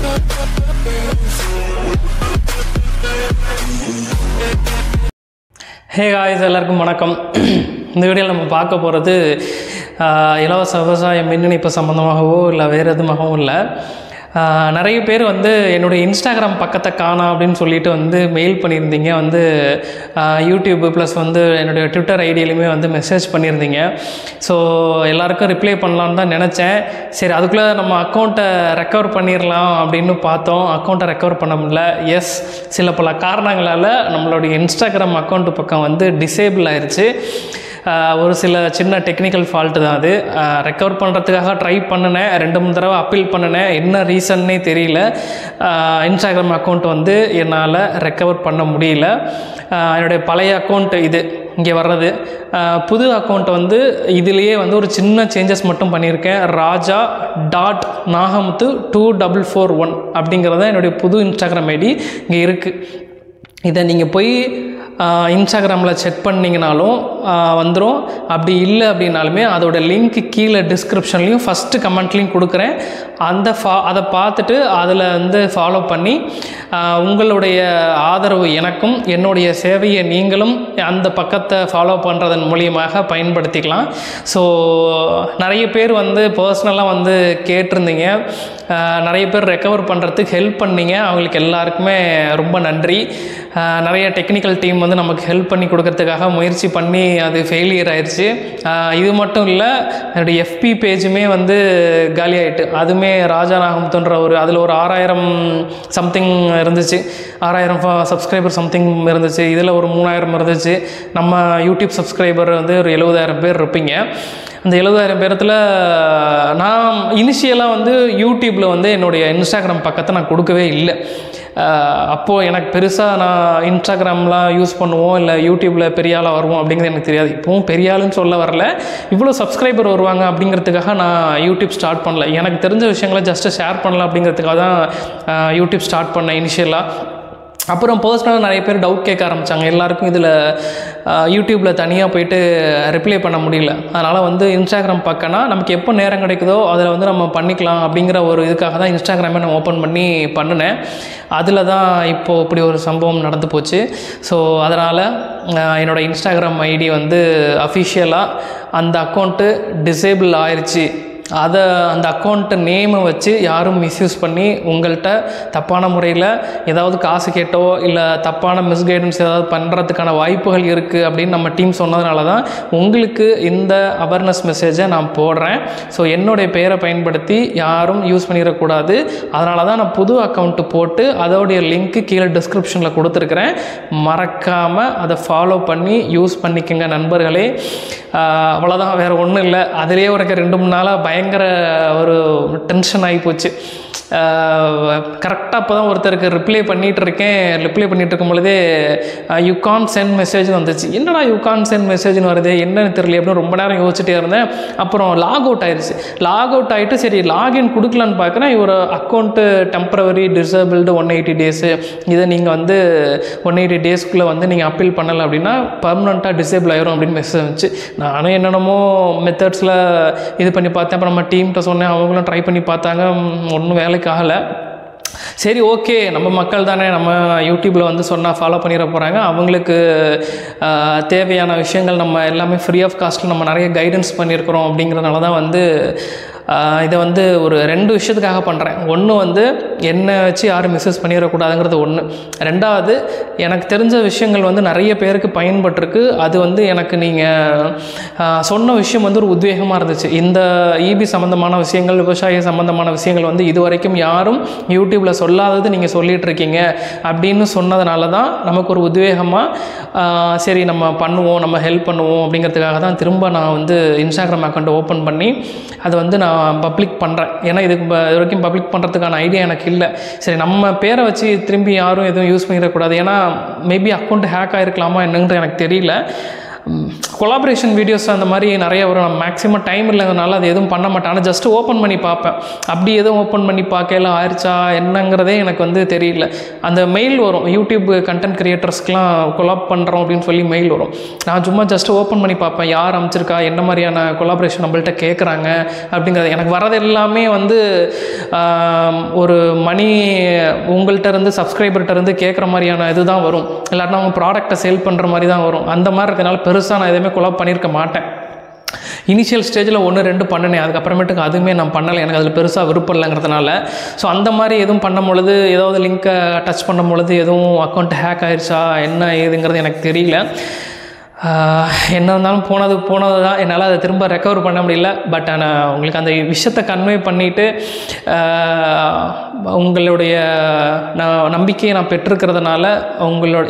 Hey guys, எல்லாருக்கும் வணக்கம். இந்த வீடியோவில் நம்ம பார்க்க போகிறது இலவச விவசாய மின் இணைப்பு சம்மந்தமாகவோ இல்லை வேறு எதுமாகவும் இல்லை. நிறைய பேர் என்னுடைய இன்ஸ்டாகிராம் பக்கத்தை காணோம் அப்படின்னு சொல்லிட்டு மெயில் பண்ணியிருந்தீங்க. யூடியூப் ப்ளஸ் என்னுடைய ட்விட்டர் ஐடியிலையுமே மெசேஜ் பண்ணியிருந்தீங்க. ஸோ எல்லாருக்கும் ரிப்ளை பண்ணலான்னு தான் நினச்சேன். சரி, அதுக்குள்ளே நம்ம அக்கௌண்ட்டை ரெக்கவர் பண்ணிடலாம் அப்படின்னு பார்த்தோம். அக்கௌண்ட்டை ரெக்கவர் பண்ண முடியல. எஸ், சில பல காரணங்களால் நம்மளுடைய இன்ஸ்டாகிராம் அக்கௌண்ட்டு பக்கம் டிசேபிள் ஆயிடுச்சு. ஒரு சில சின்ன டெக்னிக்கல் ஃபால்ட்டு தான் அது. ரெக்கவர் பண்ணுறதுக்காக ட்ரை பண்ணினேன், 2-3 தடவை அப்பீல் பண்ணினேன். என்ன ரீசன்னே தெரியல. இன்ஸ்டாகிராம் அக்கௌண்ட் என்னால் ரெக்கவர் பண்ண முடியல. என்னுடைய பழைய அக்கௌண்ட் இது இங்கே வர்றது. புது அக்கௌண்ட் இதுலேயே ஒரு சின்ன சேஞ்சஸ் மட்டும் பண்ணியிருக்கேன். raja.nagamuthu2441 அப்படிங்கிறது தான் என்னுடைய புது இன்ஸ்டாகிராம் ஐடி இங்கே இருக்குது. இதை நீங்கள் போய் இன்ஸ்டாகிராமில் செக் பண்ணிங்கனாலும் வந்துடும். அப்படி இல்லை அப்படின்னாலுமே அதோட லிங்க் கீழே டிஸ்கிரிப்ஷன்லேயும் ஃபஸ்ட்டு கமெண்ட்லேயும் கொடுக்குறேன். அதை பார்த்துட்டு அதில் ஃபாலோ பண்ணி உங்களுடைய ஆதரவு எனக்கும், என்னுடைய சேவையை நீங்களும் அந்த பக்கத்தை ஃபாலோ பண்ணுறதன் மூலியமாக பயன்படுத்திக்கலாம். ஸோ நிறைய பேர் பர்சனலாக கேட்டிருந்தீங்க. நிறைய பேர் ரெக்கவர் பண்ணுறதுக்கு ஹெல்ப் பண்ணீங்க. அவங்களுக்கு எல்லாருக்குமே ரொம்ப நன்றி. நிறைய டெக்னிக்கல் டீம் நமக்கு ஹெல்ப் பண்ணி கொடுக்கறதுக்காக முயற்சி பண்ணி அது ஃபெயிலியர் ஆயிடுச்சு. இது மட்டும் இல்லை, என்னுடைய எஃபி பேஜுமே காலி ஆகிட்டு. அதுவுமே ராஜா நாகமுத்துன்ற அதில் ஒரு 6000 சம்திங் இருந்துச்சு. 6000 சப்ஸ்கிரைபர் சம்திங் இருந்துச்சு. இதில் ஒரு 3000 இருந்துச்சு. நம்ம யூடியூப் சப்ஸ்கிரைபர் ஒரு 70,000 பேர் இருப்பீங்க. அந்த 70,000 பேரத்தில் நான் இனிஷியலாக யூடியூப்பில் என்னுடைய இன்ஸ்டாகிராம் பக்கத்தை நான் கொடுக்கவே இல்லை. அப்போது எனக்கு பெருசாக நான் இன்ஸ்டாகிராம்லாம் யூஸ் பண்ணுவோம் இல்லை யூடியூப்பில் பெரிய ஆளாக வருவோம் அப்படிங்கிறது எனக்கு தெரியாது. இப்போவும் பெரிய ஆளுன்னு சொல்ல வரல, இவ்வளோ சப்ஸ்கிரைபர் வருவாங்க அப்படிங்கிறதுக்காக நான் யூடியூப் ஸ்டார்ட் பண்ணல. எனக்கு தெரிஞ்ச விஷயங்களை ஜஸ்ட்டு ஷேர் பண்ணலாம் அப்படிங்கிறதுக்காக தான் யூடியூப் ஸ்டார்ட் பண்ணேன் இனிஷியலாக. அப்புறம் பர்சனலாக நிறைய பேர் டவுட் கேட்க ஆரம்பித்தாங்க. எல்லாருக்கும் இதில் யூடியூப்பில் தனியாக போயிட்டு ரிப்ளை பண்ண முடியல. அதனால் இன்ஸ்டாகிராம் பக்கம்னா நமக்கு எப்போ நேரம் கிடைக்குதோ அதில் நம்ம பண்ணிக்கலாம் அப்படிங்கிற ஒரு இதுக்காக தான் இன்ஸ்டாகிராமே நான் ஓப்பன் பண்ணி பண்ணினேன். அதில் தான் இப்போது இப்படி ஒரு சம்பவம் நடந்து போச்சு. ஸோ அதனால் என்னோடய இன்ஸ்டாகிராம் ஐடி அஃபிஷியலாக அந்த அக்கௌண்ட்டு டிசேபிள் ஆயிடுச்சு. அந்த அக்கௌண்ட்டு நேமை வச்சு யாரும் மிஸ்யூஸ் பண்ணி உங்கள்கிட்ட தப்பான முறையில் ஏதாவது காசு கேட்டோ இல்லை தப்பான மிஸ்கைடன்ஸ் ஏதாவது பண்ணுறதுக்கான வாய்ப்புகள் இருக்குது அப்படின்னு நம்ம டீம் சொன்னதுனால தான் உங்களுக்கு இந்த அவேர்னஸ் மெசேஜை நான் போடுறேன். ஸோ என்னுடைய பெயரை பயன்படுத்தி யாரும் யூஸ் பண்ணிடக்கூடாது. அதனால தான் நான் புது அக்கௌண்ட்டு போட்டு அதோடைய லிங்க்கு கீழே டிஸ்கிரிப்ஷனில் கொடுத்துருக்குறேன். மறக்காமல் அதை ஃபாலோ பண்ணி யூஸ் பண்ணிக்கோங்க நண்பர்களே. அவ்வளோதான், வேறு ஒன்றும் இல்லை. அதிலே ஒரு 2-3 நாளாக பயங்கர ஒரு டென்ஷன் ஆகி போச்சு. கரெக்டாக அப்போ தான் ஒருத்தருக்கு ரிப்ளை பண்ணிகிட்டு இருக்கும் பொழுதே யூ கான் சென்ட் மெசேஜ் வந்துச்சு. என்னடா யூ கான் சென்ட் மெசேஜ்னு வருது, என்னன்னு தெரியல அப்படின்னு ரொம்ப நேரம் யோசிச்சுட்டே இருந்தேன். அப்புறம் லாக் அவுட் ஆயிடுச்சு. லாக் அவுட் ஆகிட்டு சரி லாகின் கொடுக்கலான்னு பார்க்குறேன். ஒரு அக்கௌண்ட்டு டெம்பரவரி டிசேபிள்டு 180 டேஸு. இதை நீங்கள் 180 டேஸ்க்குள்ளே நீங்கள் அப்பீல் பண்ணலை அப்படின்னா பர்மனெண்ட்டாக டிசேபிள் ஆயிரும் அப்படின்னு மெசேஜ் வந்துச்சு. நானும் என்னென்னமோ மெத்தட்ஸில் இது பண்ணி பார்த்தேன். அப்புறம் நம்ம டீம்கிட்ட சொன்னேன், அவங்களும் ட்ரை பண்ணி பார்த்தாங்க, ஒன்றும் வேலைக்கு ஆகலை. சரி, ஓகே, நம்ம மக்கள் தானே, நம்ம யூடியூப்பில் சொன்னால் ஃபாலோ பண்ணிட போகிறாங்க. அவங்களுக்கு தேவையான விஷயங்கள் நம்ம எல்லாமே ஃப்ரீ ஆஃப் காஸ்ட்டில் நம்ம நிறைய கைடன்ஸ் பண்ணியிருக்கிறோம். அப்படிங்கிறதுனால தான் இதை ஒரு 2 விஷயத்துக்காக பண்ணுறேன். ஒன்று என்னை வச்சு யாரும் மிஸ்யூஸ் பண்ணிடக்கூடாதுங்கிறது ஒன்று. 2வது, எனக்கு தெரிஞ்ச விஷயங்கள் நிறைய பேருக்கு பயன்பட்டிருக்கு. அது எனக்கு நீங்கள் சொன்ன விஷயம் ஒரு உத்வேகமாக இருந்துச்சு. இந்த ஈபி சம்மந்தமான விஷயங்கள், விவசாய சம்மந்தமான விஷயங்கள் இது வரைக்கும் யாரும் யூடியூப்பில் சொல்லாதது நீங்கள் சொல்லிகிட்ருக்கீங்க அப்படின்னு சொன்னதுனால தான் நமக்கு ஒரு உத்வேகமாக சரி நம்ம பண்ணுவோம், நம்ம ஹெல்ப் பண்ணுவோம் அப்படிங்கிறதுக்காக தான் திரும்ப நான் இன்ஸ்டாகிராம் அக்கௌண்ட் ஓப்பன் பண்ணி அதை நான் பப்ளிக் பண்ணுறேன். ஏன்னா இது வரைக்கும் பப்ளிக் பண்ணுறதுக்கான ஐடியா எனக்கு இல்லை. சரி, நம்ம பேரை வச்சு திரும்பி யாரும் எதுவும் யூஸ் பண்ணிடக்கூடாது. ஏன்னா மேபி அக்கௌண்ட் ஹேக் ஆகிருக்கலாமா என்னங்கிறது எனக்கு தெரியல. கொலாபரேஷன் வீடியோஸ் அந்த மாதிரி நிறைய வரும். நான் மேக்ஸிமம் டைம் இல்லைங்கிறனால அது எதுவும் பண்ண மாட்டேன். ஆனால் ஜஸ்ட் ஓப்பன் பண்ணி பார்ப்பேன். அப்படி எதுவும் ஓப்பன் பண்ணி பார்க்கல ஆயிடுச்சா என்னங்கிறதே எனக்கு வந்து தெரியல. அந்த மெயில் வரும், யூடியூப் கண்டென்ட் கிரியேட்டர்ஸ்க்கெலாம் கொலாப் பண்ணுறோம் அப்படின்னு சொல்லி மெயில் வரும். நான் சும்மா ஜஸ்ட் ஓப்பன் பண்ணி பார்ப்பேன், யார் அமைச்சிருக்கா, என்ன மாதிரியான கொலாபரேஷன் நம்மள்ட்ட கேட்குறாங்க அப்படிங்கிறது. எனக்கு வரது எல்லாமே வந்து ஒரு மணி உங்கள்கிட்ட இருந்து சப்ஸ்கிரைபர்கிட்ட இருந்து கேட்குற மாதிரியான இது தான் வரும். இல்லாட்டினா அவங்க ப்ராடக்டை சேல் பண்ணுற மாதிரி தான் வரும். அந்த மாதிரி இருக்கிறதுனால பெருசாக நான் எதுவுமே கொலாப் பண்ணியிருக்க மாட்டேன். இனிஷியல் ஸ்டேஜில் 1-2 பண்ணினேன், அதுக்கப்புறமேட்டுக்கு அதுவுமே நான் பண்ணலை, எனக்கு அதில் பெருசாக விருப்பம் இல்லைங்கிறதுனால. ஸோ அந்த மாதிரி எதுவும் பண்ணும் பொழுது, ஏதாவது லிங்க்கை டச் பண்ணும் பொழுது எதுவும் அக்கௌண்ட் ஹேக் ஆயிடுச்சா என்ன ஏதுங்கிறது எனக்கு தெரியல. என்ன இருந்தாலும் போனது தான், என்னால் அதை திரும்ப ரெக்கவர் பண்ண முடியல. பட் ஆனால் உங்களுக்கு அந்த விஷயத்தை கன்வே பண்ணிவிட்டு உங்களுடைய நம்பிக்கையை நான் பெற்றிருக்கிறதுனால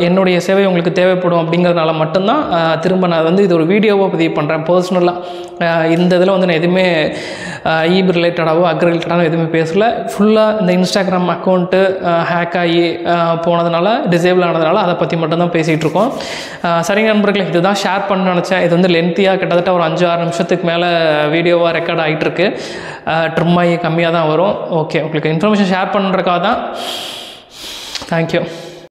என்னுடைய சேவை உங்களுக்கு தேவைப்படும் அப்படிங்கிறதுனால மட்டும்தான் திரும்ப நான் வந்து இது ஒரு வீடியோவாக பதிவு பண்ணுறேன். பர்சனலாக இந்த இதில் வந்து நான் எதுவுமே ஈபி ரிலேட்டடாகவோ அக்ரி ரிலேட்டடாகவோ எதுவுமே பேசலை. ஃபுல்லாக இந்த இன்ஸ்டாகிராம் அக்கௌண்ட்டு ஹேக் ஆகி போனதுனால, டிசேபிள் ஆனதுனால அதை பற்றி மட்டும்தான் பேசிகிட்டு இருக்கோம். சரிங்க நண்பர்களே, இதுதான் ஷேர் பண்ண நினச்சேன். இது வந்து லென்த்தியாக கிட்டத்தட்ட ஒரு 5-6 நிமிஷத்துக்கு மேலே வீடியோவாக ரெக்கார்ட் ஆகிட்டுருக்கு. ட்ரிம் ஆகி கம்மியாக தான் வரும். ஓகே, உங்களுக்கு இன்ஃபர்மேஷன் ஷேர் பண்ணுறதுக்காக தான். தேங்க்யூ.